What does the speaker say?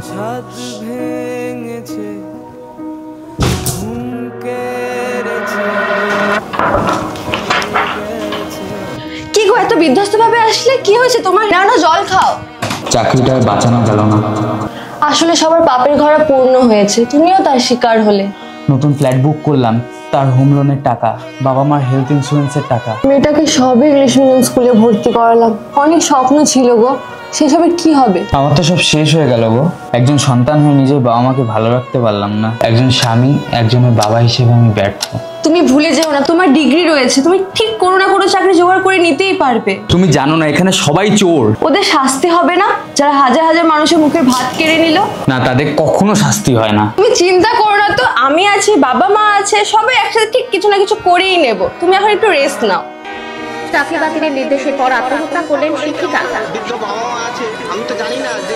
ছাদ ভেঙেছে কি গো এত বিধ্বস্ত ভাবে আসলে? কি হয়েছে তোমার? না জল খাও। চাকরিটা বাঁচানো গেল না। আসলে সবার পাপের ঘরা পূর্ণ হয়েছে, তুমিও তার শিকার হলে। নতুন ফ্ল্যাট বুক করলাম, তার হোম লোনের টাকা, বাবা মার হেলথ ইন্স্যুরেন্সের টাকা। মেয়েটাকে সব ইংলিশ মিডিয়াম স্কুলে ভর্তি করালাম, অনেক স্বপ্ন ছিল গো, সেসবের কি হবে? আমার তো সব শেষ হয়ে গেল গো। একজন সন্তান হয়ে নিজের বাবা মাকে ভালো রাখতে পারলাম না, একজন স্বামী, একজনের বাবা হিসেবে আমি ব্যর্থ। তুমি ভুলে যেও না, তোমার ডিগ্রি রয়েছে, তুমি ঠিক কোনো না কোনো চাকরি জোগাড় করে নিতেই পারবে। তুমি জানো না এখানে সবাই চোর। ওদের শাস্তি হবে না যারা হাজার হাজার মানুষের মুখের ভাত কেড়ে নিল? না, তাদের কখনো শাস্তি হয় না। তুমি চিন্তা করো না তো, আমি আছি, বাবা মা আছে, সবাই একসাথে ঠিক কিছু না কিছু করেই নেব। তুমি এখন একটু রেস্ট নাও। চাকরি বাতিলের নির্দেশের পর আত্মহত্যা করলেন শিক্ষিকা। আমি তো জানি না যে